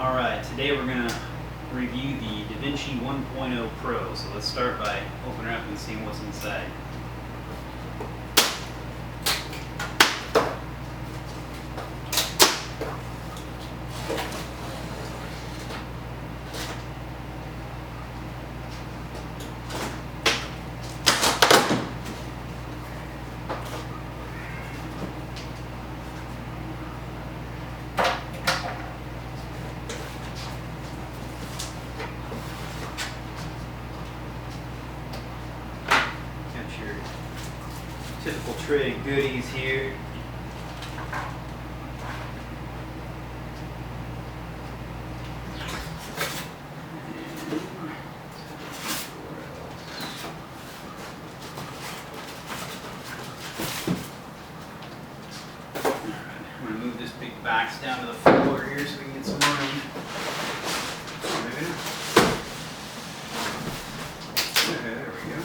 Alright, today we're going to review the Vinci 1.0 Pro. So let's start by opening it up and seeing what's inside. Your typical tray of goodies here. Alright, I'm going to move this big box down to the floor here so we can get some room. There we go.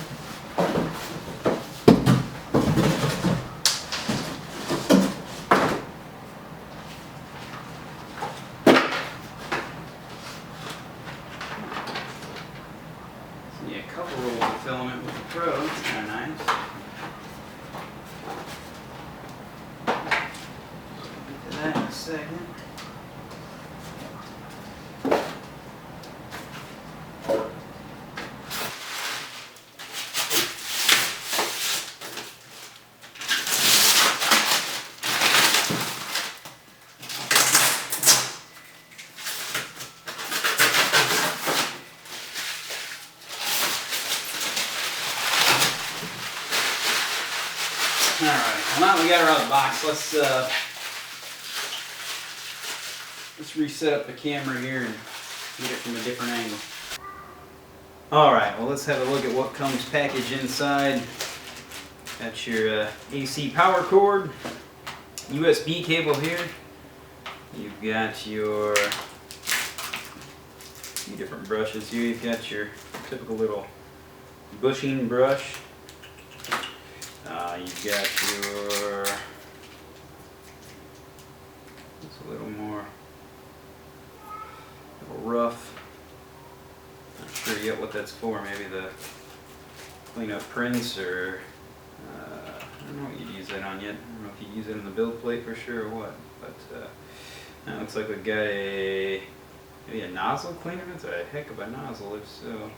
Yeah, a couple rolls of filament with the Pro, that's kind of nice. Get to that in a second. Alright, well now that we got her out of the box, let's reset up the camera here and get it from a different angle. Alright, well let's have a look at what comes packaged inside. Got your AC power cord, USB cable here. You've got your few different brushes here. You've got your typical little bushing brush. You've got your, it's a little more rough. Not sure yet what that's for. Maybe the clean up prints, or I don't know what you'd use that on yet. I don't know if you use it on the build plate for sure or what. But it looks like we've got maybe a nozzle cleaner. It's a heck of a nozzle if so.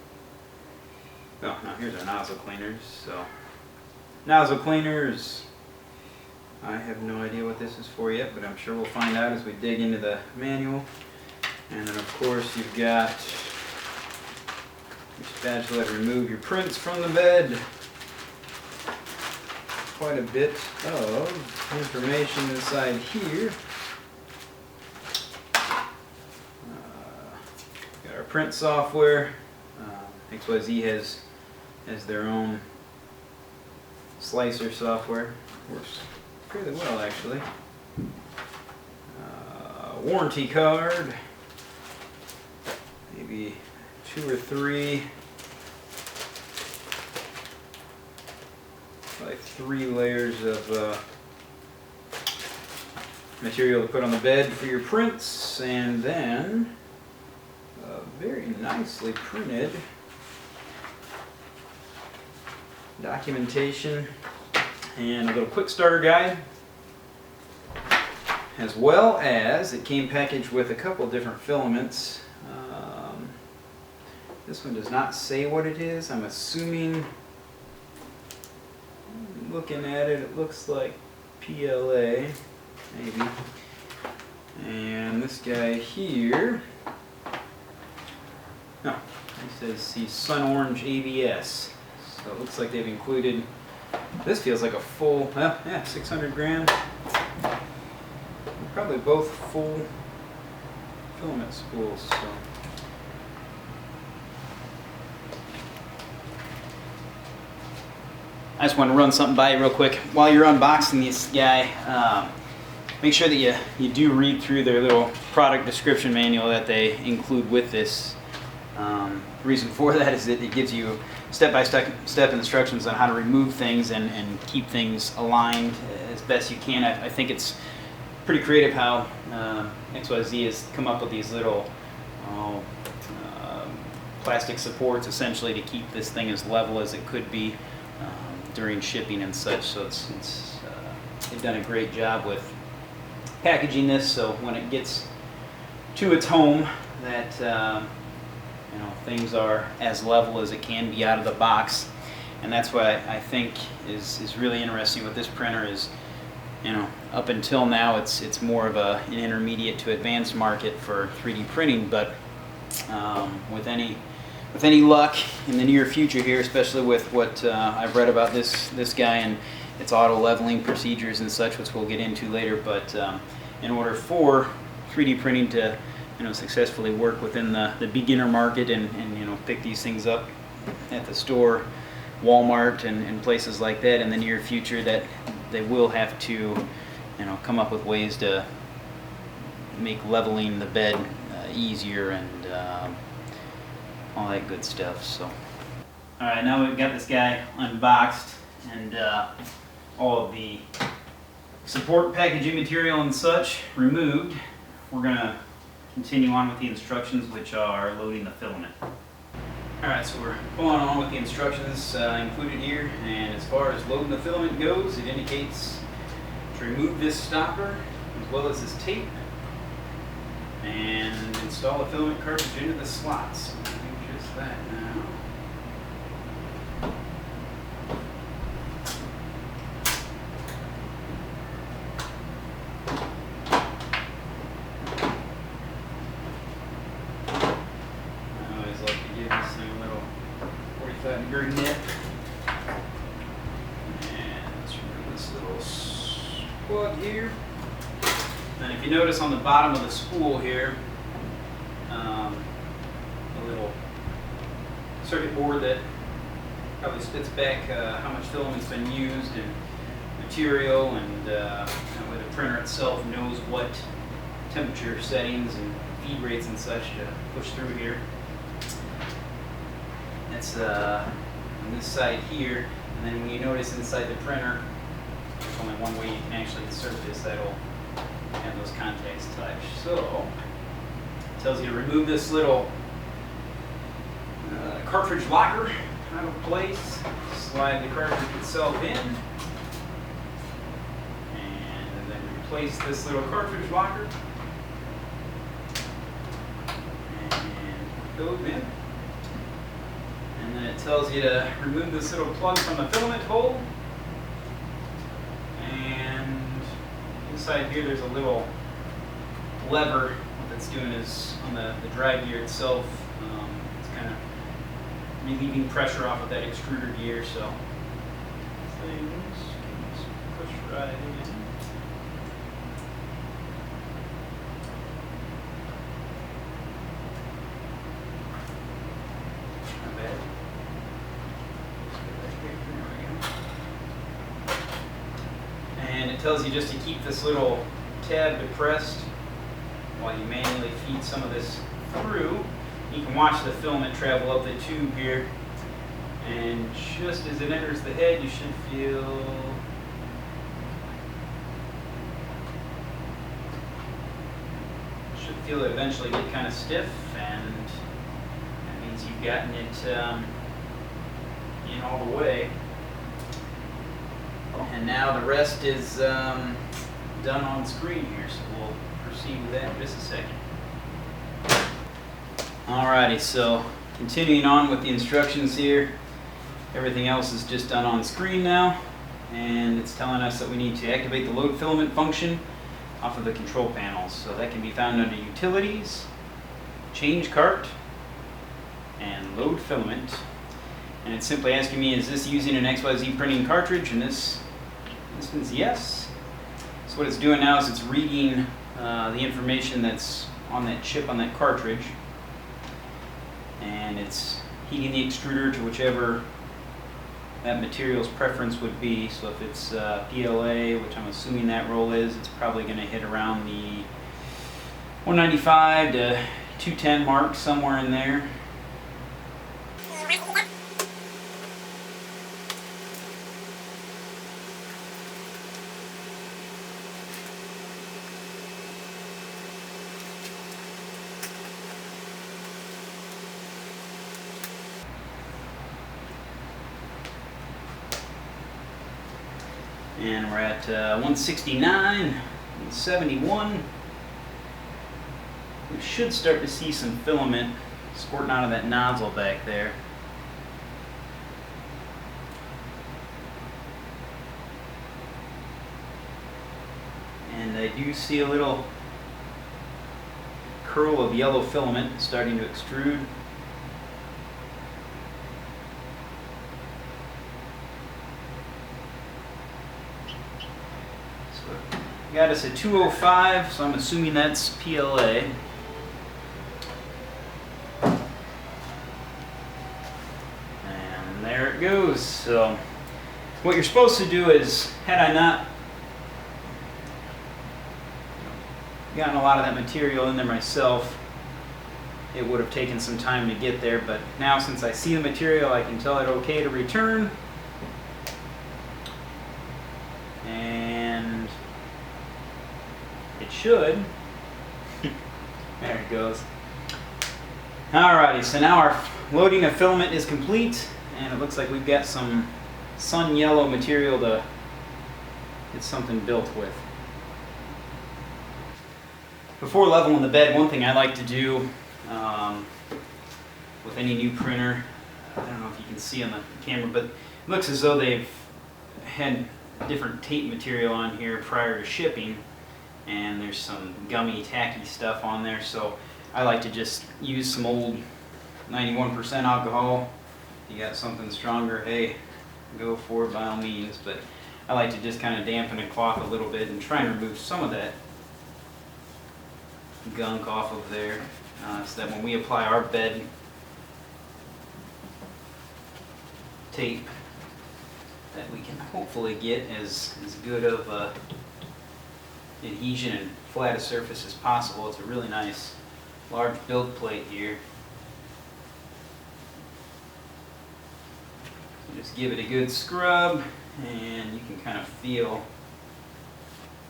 Oh, no, here's our nozzle cleaners. So. Nozzle cleaners, I have no idea what this is for yet, but I'm sure we'll find out as we dig into the manual. And then of course you've got your spatula to remove your prints from the bed. Quite a bit of information inside here. Got our print software. XYZ has their own slicer software. Works fairly well actually. Warranty card, maybe 2 or 3, like 3 layers of material to put on the bed for your prints, and then very nicely printed documentation and a little quick starter guide, as well as it came packaged with a couple different filaments. This one does not say what it is. I'm assuming, looking at it, it looks like PLA maybe, and this guy here, no, he says see Sun Orange ABS. So it looks like they've included, this feels like a full, well, yeah, 600 grams. Probably both full filament spools. So. I just want to run something by you real quick. While you're unboxing this guy, make sure that you do read through their little product description manual that they include with this. The reason for that is that it gives you step-by-step instructions on how to remove things and keep things aligned as best you can. I think it's pretty creative how XYZ has come up with these little um, plastic supports essentially to keep this thing as level as it could be during shipping and such. So they've done a great job with packaging this, so when it gets to its home, that things are as level as it can be out of the box. And that's what I think is really interesting with this printer is, up until now it's more of an intermediate to advanced market for 3D printing, but with any luck in the near future here, especially with what I've read about this guy and its auto leveling procedures and such, which we'll get into later, but in order for 3D printing to successfully work within the beginner market and pick these things up at the store, Walmart and places like that in the near future, that they will have to come up with ways to make leveling the bed easier and all that good stuff. So alright, now we've got this guy unboxed and all of the support packaging material and such removed. We're going to continue on with the instructions, which are loading the filament. Alright, so we're going on with the instructions included here, and as far as loading the filament goes, it indicates to remove this stopper as well as this tape and install the filament cartridge into the slots. So we'll do just that now. Degree nip, and let's remove this little plug here. And if you notice on the bottom of the spool here, a little circuit board that probably spits back how much filament's been used and material, and that way the printer itself knows what temperature settings and feed rates and such to push through here. It's on this side here, and then when you notice inside the printer, there's only one way you can actually insert this that'll have those contacts touch. So it tells you to remove this little cartridge locker out of place, slide the cartridge itself in, and then replace this little cartridge locker, and those in. And then it tells you to remove this little plug from the filament hole. And inside here there's a little lever. What that's doing is on the drive gear itself, it's kind of relieving pressure off of that extruder gear. So things just push right in. And it tells you just to keep this little tab depressed while you manually feed some of this through. You can watch the filament travel up the tube here, and just as it enters the head, you should feel it eventually get kind of stiff, and that means you've gotten it in all the way. And now the rest is done on screen here, so we'll proceed with that in just a second. Alrighty, so continuing on with the instructions here, everything else is just done on screen now, and it's telling us that we need to activate the load filament function off of the control panels. So that can be found under Utilities, Change Cart, and Load Filament. And it's simply asking me, is this using an XYZ printing cartridge? And this one's yes. So what it's doing now is it's reading the information that's on that chip on that cartridge, and it's heating the extruder to whichever that material's preference would be. So if it's PLA, which I'm assuming that roll is, it's probably going to hit around the 195 to 210 mark, somewhere in there. and we're at 169, 171. We should start to see some filament squirting out of that nozzle back there. And I do see a little curl of yellow filament starting to extrude. So got us at 205, so I'm assuming that's PLA. And there it goes. So what you're supposed to do is, had I not gotten a lot of that material in there myself, it would have taken some time to get there, but now since I see the material, I can tell it okay to return. And it should. There it goes. Alrighty, so now our loading of filament is complete, and it looks like we've got some sun yellow material to get something built with. Before leveling the bed, one thing I like to do with any new printer, I don't know if you can see on the camera, but it looks as though they've had different tape material on here prior to shipping, and there's some gummy, tacky stuff on there, so I like to just use some old 91% alcohol. If you got something stronger, hey, go for it by all means, but I like to just kind of dampen a cloth a little bit and try and remove some of that gunk off of there, so that when we apply our bed tape, that we can hopefully get as good of adhesion and flat a surface as possible. It's a really nice large build plate here. So just give it a good scrub, and you can kind of feel,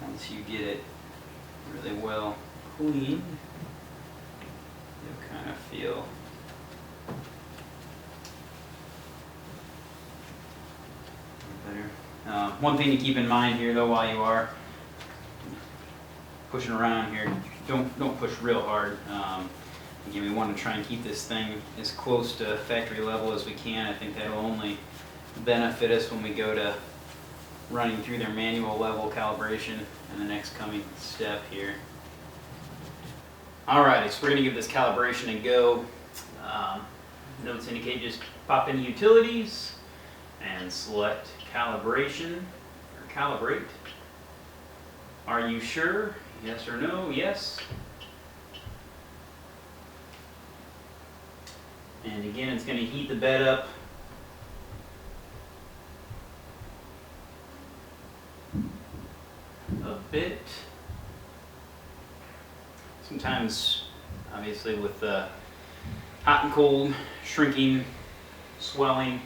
once you get it really well clean, you'll kind of feel better. One thing to keep in mind here, though, while you are pushing around here, don't push real hard. Again, we want to try and keep this thing as close to factory level as we can. I think that'll only benefit us when we go to running through their manual level calibration in the next coming step here. Alrighty, so we're going to give this calibration a go. Notes indicate just pop in utilities and select calibration or calibrate. Are you sure? Yes or no? Yes. And again, it's going to heat the bed up a bit. Sometimes, obviously, with hot and cold, shrinking, swelling,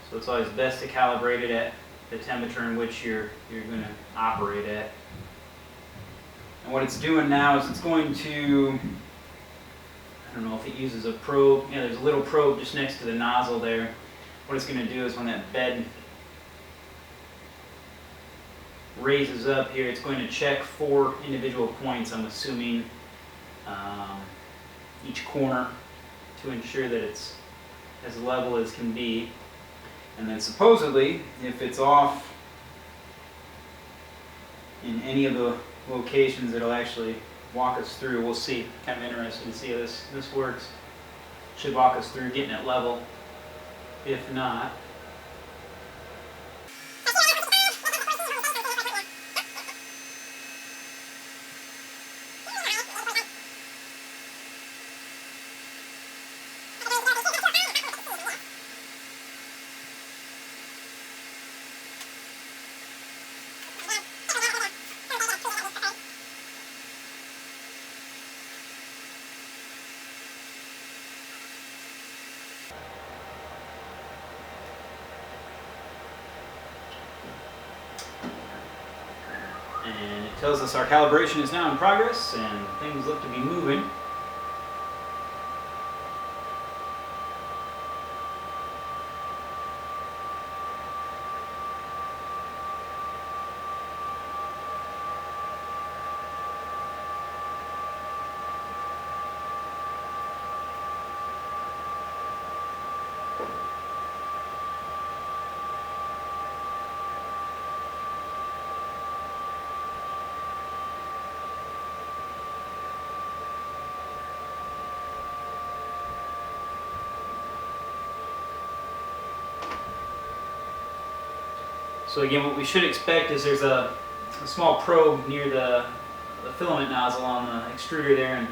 so it's always best to calibrate it at the temperature in which you're going to operate at. And what it's doing now is it's going to, I don't know if it uses a probe. Yeah, there's a little probe just next to the nozzle there. What it's going to do is when that bed raises up here, it's going to check 4 individual points, I'm assuming, each corner, to ensure that it's as level as can be. And then supposedly, if it's off in any of the locations, it'll actually walk us through. We'll see. Kind of interesting to see how this works. Should walk us through getting it level. If not, and it tells us our calibration is now in progress and things look to be moving. So again, what we should expect is there's a small probe near the filament nozzle on the extruder there, and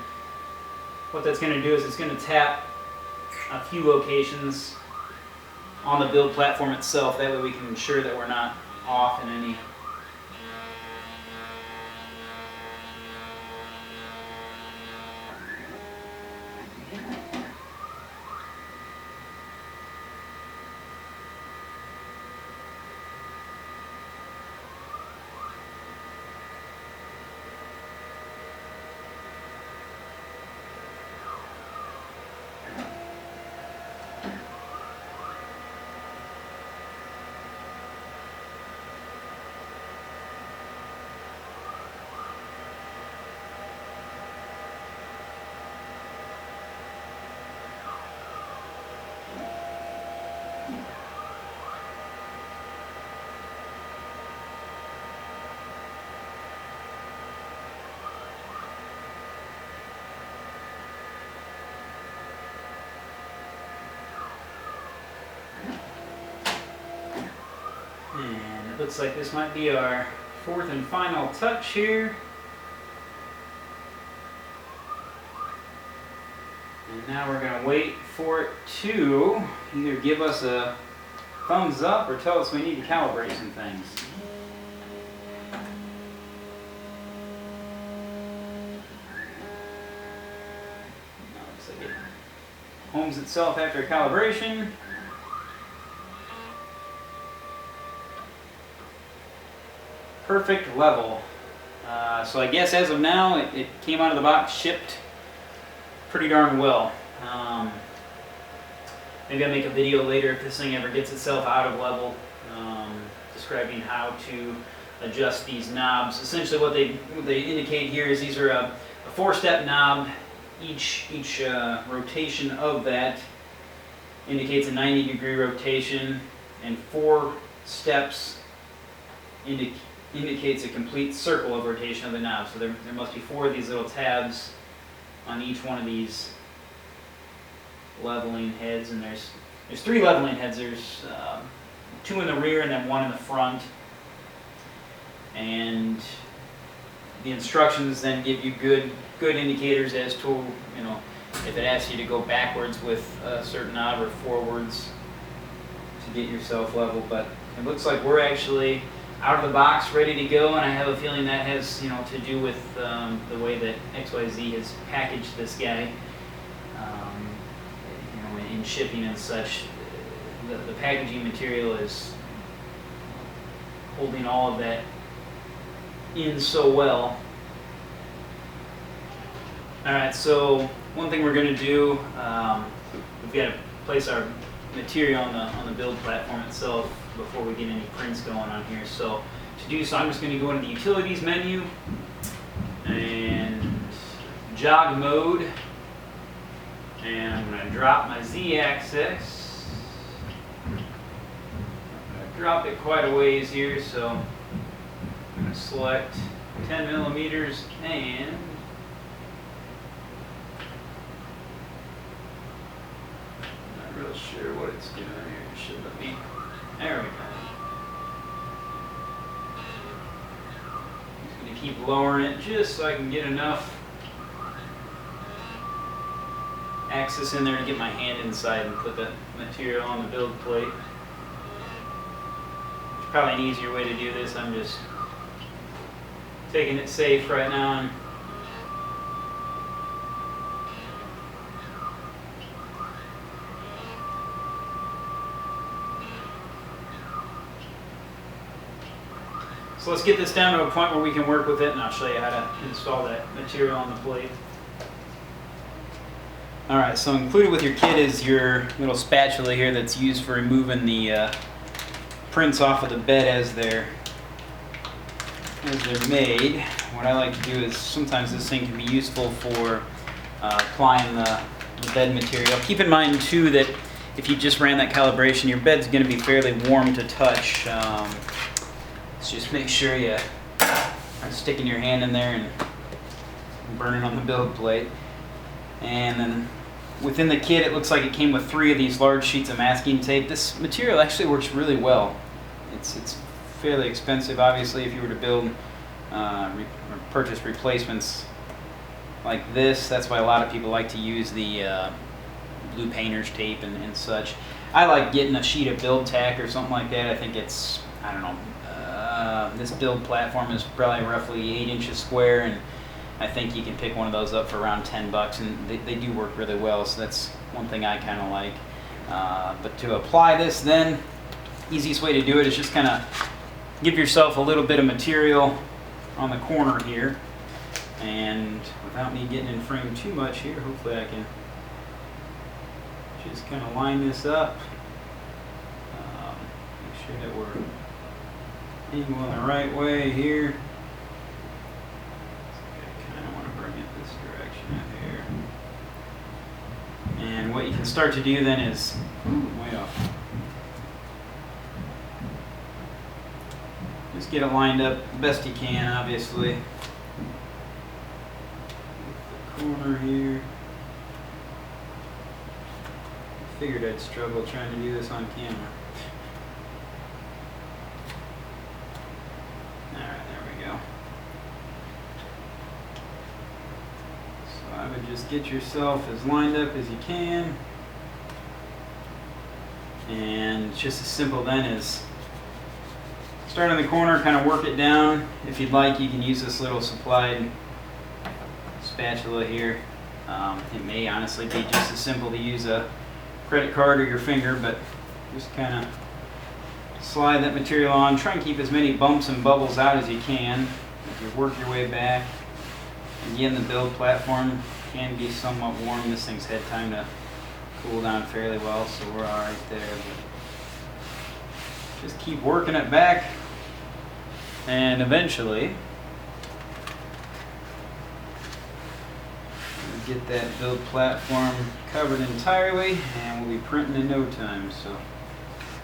what that's going to do is it's going to tap a few locations on the build platform itself. That way we can ensure that we're not off in any. And it looks like this might be our fourth and final touch here. And now we're going to wait for it to either give us a thumbs up or tell us we need to calibrate some things. Looks like it homes itself after calibration. Perfect level. So I guess as of now, it came out of the box shipped pretty darn well. Maybe I'll make a video later if this thing ever gets itself out of level, describing how to adjust these knobs. Essentially what they indicate here is these are a 4-step knob. Each rotation of that indicates a 90-degree rotation, and 4 steps indicates a complete circle of rotation of the knob. So there must be 4 of these little tabs on each one of these leveling heads, and there's 3 leveling heads. There's 2 in the rear and then 1 in the front. And the instructions then give you good indicators as to, you know, if it asks you to go backwards with a certain knob or forwards to get yourself level. But it looks like we're actually out of the box, ready to go, and I have a feeling that has, you know, to do with the way that XYZ has packaged this guy. You know, in shipping and such, the packaging material is holding all of that in so well. All right, so one thing we're going to do, we've got to place our material on the build platform itself before we get any prints going on here. So to do so, I'm just going to go into the utilities menu and jog mode, and I'm going to drop my Z-axis. I'm going to drop it quite a ways here, so I'm going to select 10 millimeters and I'm not real sure what it's doing here. It should let me. There we go. I'm just going to keep lowering it just so I can get enough access in there to get my hand inside and put the material on the build plate. There's probably an easier way to do this. I'm just taking it safe right now. And so let's get this down to a point where we can work with it, and I'll show you how to install that material on the plate. Alright, so included with your kit is your little spatula here that's used for removing the prints off of the bed as they're made. What I like to do is sometimes this thing can be useful for applying the bed material. Keep in mind too that if you just ran that calibration, your bed's going to be fairly warm to touch. So just make sure you aren't sticking your hand in there and burning on the build plate. And then within the kit, it looks like it came with 3 of these large sheets of masking tape. This material actually works really well. It's fairly expensive, obviously, if you were to build or purchase replacements like this. That's why a lot of people like to use the blue painter's tape and such. I like getting a sheet of build tack or something like that. I think it's, I don't know, this build platform is probably roughly 8 inches square, and I think you can pick one of those up for around $10, and they do work really well, so that's one thing I kind of like. But to apply this then, easiest way to do it is just kind of give yourself a little bit of material on the corner here, and without me getting in frame too much here, hopefully I can just kind of line this up. Make sure that we're angling the right way here. I kind of want to bring it this direction here. And what you can start to do then is, way off. Just get it lined up the best you can, obviously. The corner here. Figured I'd struggle trying to do this on camera. Alright, there we go. So I would just get yourself as lined up as you can. And it's just as simple then as start in the corner, kind of work it down. If you'd like, you can use this little supplied spatula here. It may honestly be just as simple to use a credit card or your finger, but just kind of slide that material on. Try and keep as many bumps and bubbles out as you can as you work your way back. Again, the build platform can be somewhat warm. This thing's had time to cool down fairly well, so we're all right there. But just keep working it back, and eventually we'll get that build platform covered entirely, and we'll be printing in no time. So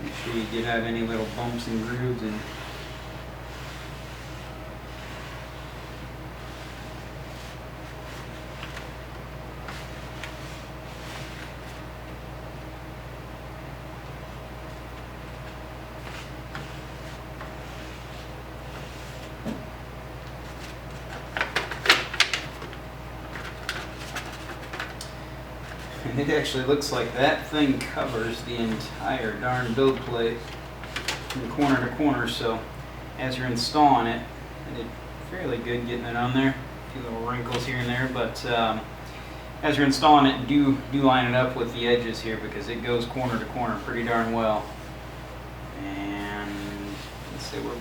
make sure you get out any little bumps and grooves and and it actually looks like that thing covers the entire darn build plate from corner to corner, so as you're installing it, I did fairly good getting it on there. A few little wrinkles here and there, but as you're installing it, do line it up with the edges here, because it goes corner to corner pretty darn well. And let's say we're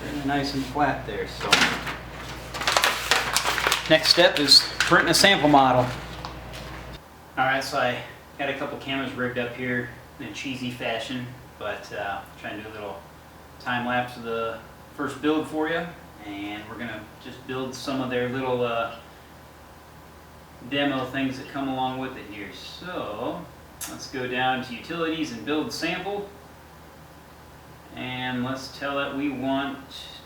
fairly nice and flat there. So next step is printing a sample model. Alright, so I got a couple cameras rigged up here in a cheesy fashion, but trying to do a little time lapse of the first build for you, and we're going to just build some of their little demo things that come along with it here. So let's go down to utilities and build sample, and let's tell it we want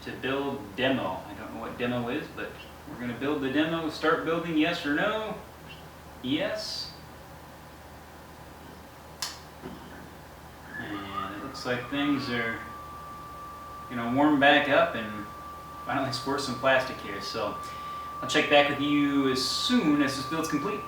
to build demo. I don't know what demo is, but we're going to build the demo. Start building, yes or no? Yes. And it looks like things are going to warm back up and finally squirt some plastic here. So I'll check back with you as soon as this build's complete.